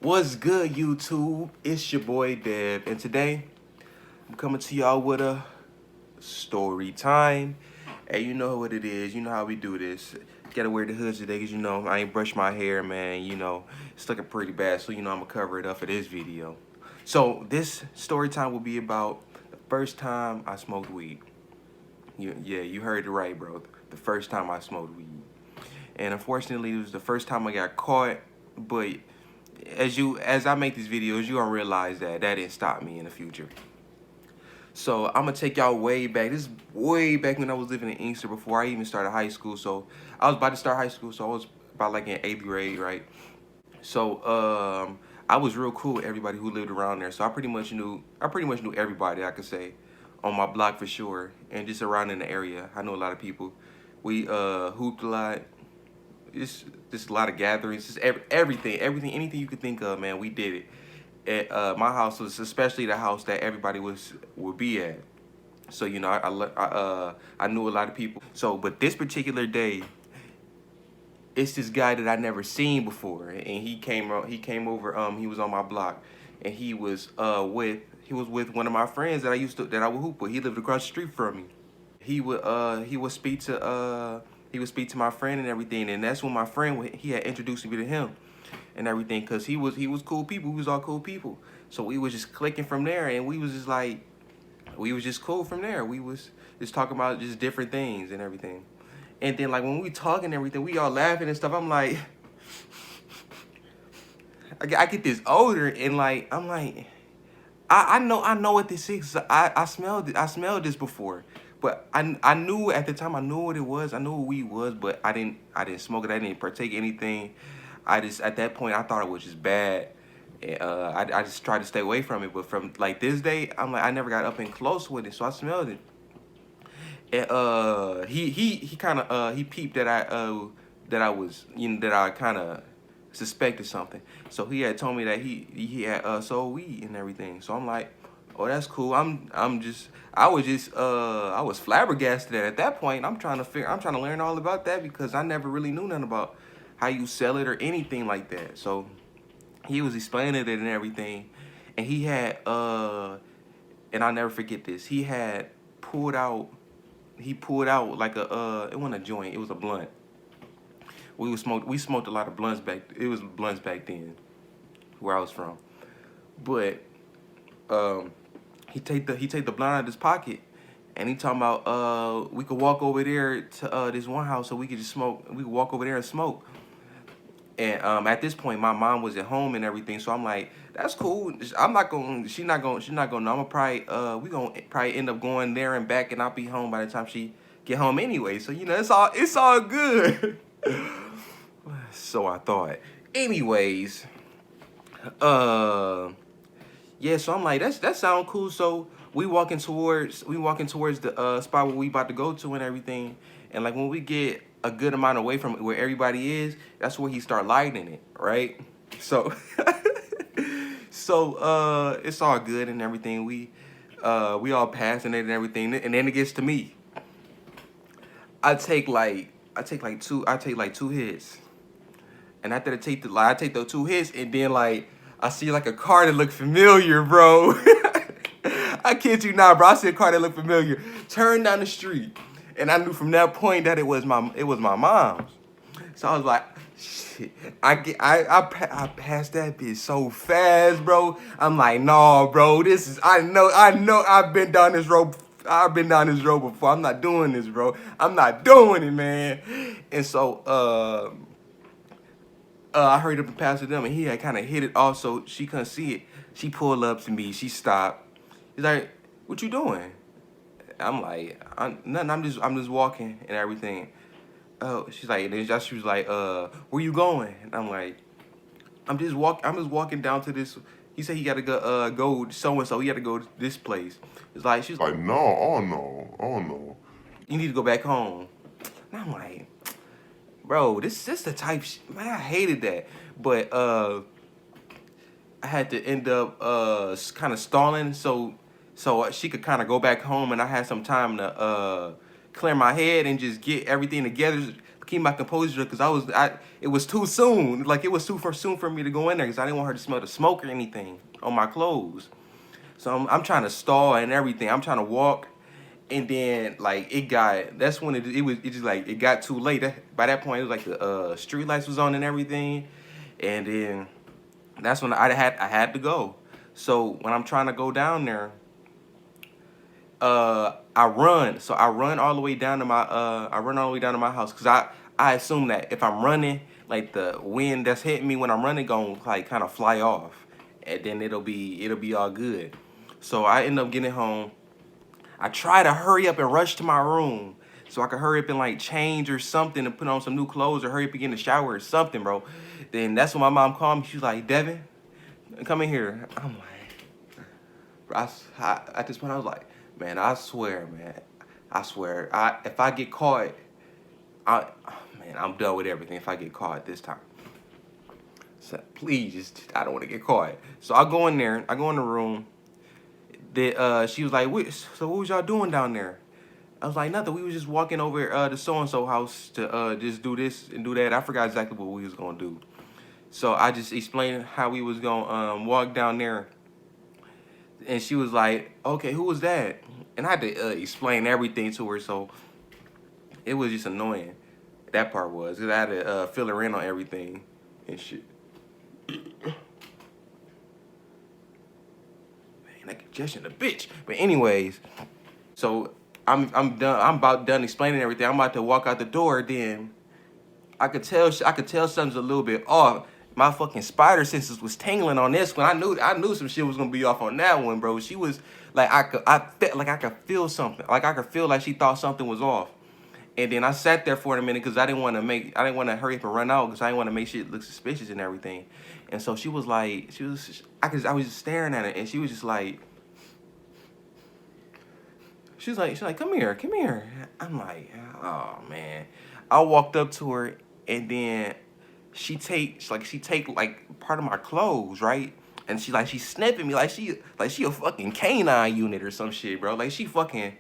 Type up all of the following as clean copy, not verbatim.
What's good, YouTube? It's your boy Dev, and today I'm coming to y'all with a story time. Hey, you know what it is. You know how we do this. Gotta wear the hood today because, I ain't brushed my hair, man. It's looking pretty bad, so, I'm gonna cover it up for this video. So, this story time will be about the first time I smoked weed. Yeah, you heard it right, bro. The first time I smoked weed. And unfortunately, it was the first time I got caught, but as I make these videos, you gonna realize that didn't stop me in the future. So I'm gonna take y'all way back. This is way back when I was living in Inkster before I even started high school. So I was about to start high school, so I was about like in 8th grade, right? So I was real cool with everybody who lived around there. So I pretty much knew everybody, I could say, on my block for sure, and just around in the area. I know a lot of people. We hooped a lot. Just a lot of gatherings, just everything, anything you could think of, man. We did it. At my house was especially the house that everybody would be at. So I knew a lot of people. So, but this particular day, it's this guy that I never seen before, and he came over. He was on my block, and he was with one of my friends that I would hoop with. He lived across the street from me. He would speak to my friend and everything, and that's when my friend he had introduced me to him and everything, because he was cool people. We was all cool people, so we was just clicking from there, and we was just cool from there. We was just talking about just different things and everything, and then like when we talking and everything, we all laughing and stuff. I'm like, I get this older, and like I'm like, I know what this is. I smelled this before. But I knew at the time, I knew what it was. I knew what weed was, but I didn't smoke it. I didn't partake anything. At that point, I thought it was just bad. I just tried to stay away from it. But from like this day, I'm like, I never got up and close with it, so I smelled it. And he kind of he peeped that I kind of suspected something. So he had told me that he had sold weed and everything. So I'm like, oh, that's cool. I was flabbergasted at that point. I'm trying to learn all about that because I never really knew nothing about how you sell it or anything like that. So he was explaining it and everything, and he had and I'll never forget this. He pulled out like it wasn't a joint, it was a blunt. We smoked a lot of blunts back then where I was from. But he take the blunt out of his pocket, and he talking about we could walk over there to this one house so we could just smoke. We could walk over there and smoke. And at this point, my mom was at home and everything, so I'm like, that's cool. She's not gonna know. I'm gonna we gonna probably end up going there and back, and I'll be home by the time she get home anyway. So it's all good. So I thought. Anyways, yeah, so I'm like, that sound cool. So we walking towards the spot where we about to go to and everything. And like when we get a good amount away from where everybody is, that's where he start lighting it, right? So it's all good and everything. We all passing it and everything. And then it gets to me. I take like two hits. And after I take the 2 hits, and then like I see like a car that look familiar, bro. I kid you not, bro. I see a car that look familiar. Turn down the street, and I knew from that point that it was my mom's. So I was like, shit. I passed that bitch so fast, bro. I'm like, no, bro. I know. I've been down this road. Before. I'm not doing this, bro. I'm not doing it, man. And so I hurried up and passed it them, and he had kind of hit it off so she couldn't see it. She pulled up to me. She stopped. He's like, "What you doing?" I'm like, "Nothing. I'm just walking and everything." Oh, she was like, "Where you going?" And I'm like, I'm just walking down to this." He said he got to go so and so. He had to go to this place. She's like, No, oh no, oh no. "You need to go back home." And I'm like, bro, this is the type man, I hated that. But I had to end up kind of stalling so she could kind of go back home, and I had some time to clear my head and just get everything together, keep my composure because it was too soon. Like it was too soon for me to go in there because I didn't want her to smell the smoke or anything on my clothes. So I'm trying to stall and everything. I'm trying to walk, and then like that's when it just like it got too late. By that point, it was like the street lights was on and everything, and then that's when I had to go. So when I'm trying to go down there, I run. So I run all the way down to my house because I assume that if I'm running, like the wind that's hitting me when I'm running gonna like kind of fly off, and then it'll be all good. So I end up getting home. I try to hurry up and rush to my room so I could hurry up and like change or something and put on some new clothes or hurry up and get in the shower or something, bro. Then that's when my mom called me. She was like, Devin, come in here. I'm like, at this point, I was like, man, I swear, man. I swear. If I get caught, man, I'm done with everything if I get caught this time. So please, I don't want to get caught. So I go in there. I go in the room. She was like, so what was y'all doing down there? I was like, nothing. We was just walking over to so-and-so house to just do this and do that. I forgot exactly what we was going to do. So I just explained how we was going to walk down there. And she was like, okay, who was that? And I had to explain everything to her. So it was just annoying. That part was. Because I had to fill her in on everything and shit. That congestion, a bitch. But anyways, so I'm done. I'm about done explaining everything. I'm about to walk out the door. Then I could tell something's a little bit off. My fucking spider senses was tingling on this one. I knew some shit was gonna be off on that one, bro. She was like I felt like I could feel something. Like I could feel like she thought something was off. And then I sat there for a minute because I didn't want to hurry up and run out because I didn't want to make shit look suspicious and everything. And so she was like, I was just staring at her and she was just like, she's like, come here. I'm like, oh man. I walked up to her and then she take like part of my clothes, right? And she's sniffing me like she a fucking canine unit or some shit, bro. Like she fucking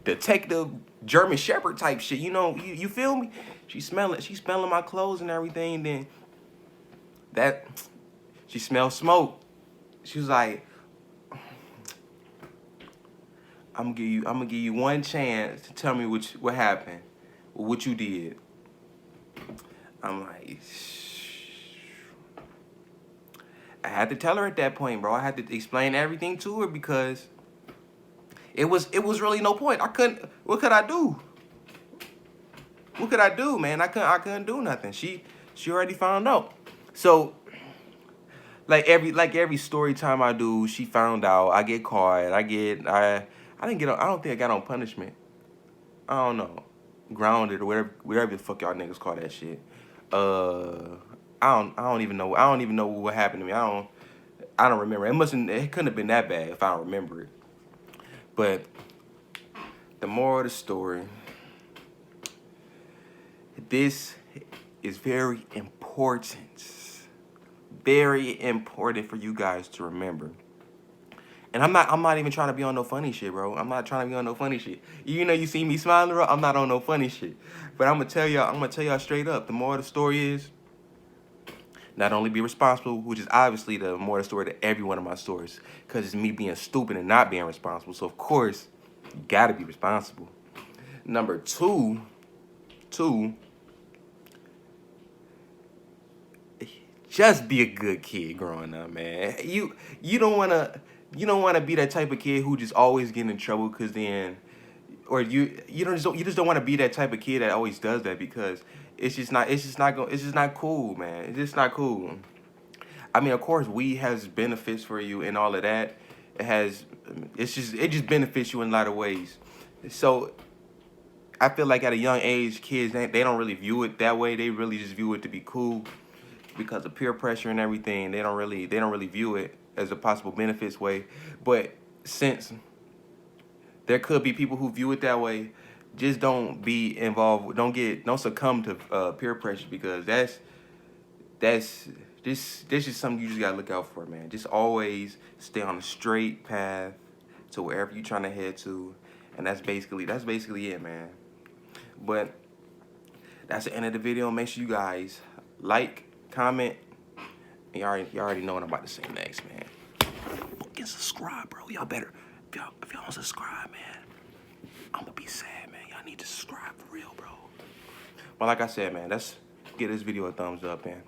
detective German Shepherd type shit. You know, you feel me? She's smelling my clothes and everything. Then she smelled smoke. She was like, I'm gonna give you one chance to tell me what happened, or what you did. I'm like, I had to tell her at that point, bro. I had to explain everything to her because it was really no point. What could I do? What could I do, man? I couldn't do nothing. She already found out. So every story time I do, she found out. I get caught. I didn't get. I don't think I got on punishment. I don't know, grounded or whatever the fuck y'all niggas call that shit. I don't even know. I don't even know what happened to me. I don't remember. It couldn't have been that bad if I don't remember it. But the moral of the story, this is very important for you guys to remember. And I'm not even trying to be on no funny shit, bro. I'm not trying to be on no funny shit. You know, you see me smiling, bro. I'm not on no funny shit. But I'm gonna tell y'all straight up. The moral of the story is not only be responsible, which is obviously the moral of the story to every one of my stories, because it's me being stupid and not being responsible. So of course, you gotta be responsible. Number two, just be a good kid growing up, man. You don't wanna be that type of kid who just always get in trouble because then, or you just don't want to be that type of kid that always does that because it's just not cool, man. It's just not cool. I mean, of course, weed has benefits for you and all of that. It just benefits you in a lot of ways. So I feel like at a young age, kids they don't really view it that way. They really just view it to be cool because of peer pressure and everything. They don't really view it as a possible benefits way. But since there could be people who view it that way, just don't be involved. Don't succumb to peer pressure because this is something you just gotta look out for, man. Just always stay on a straight path to wherever you're trying to head to, and that's basically it, man. But that's the end of the video. Make sure you guys like, comment, and y'all already know what I'm about to say next, man. Fucking subscribe, bro. Y'all better. If y'all don't subscribe, man, I'm gonna be sad, man. Y'all need to subscribe for real, bro. But like I said, man, let's give this video a thumbs up, man.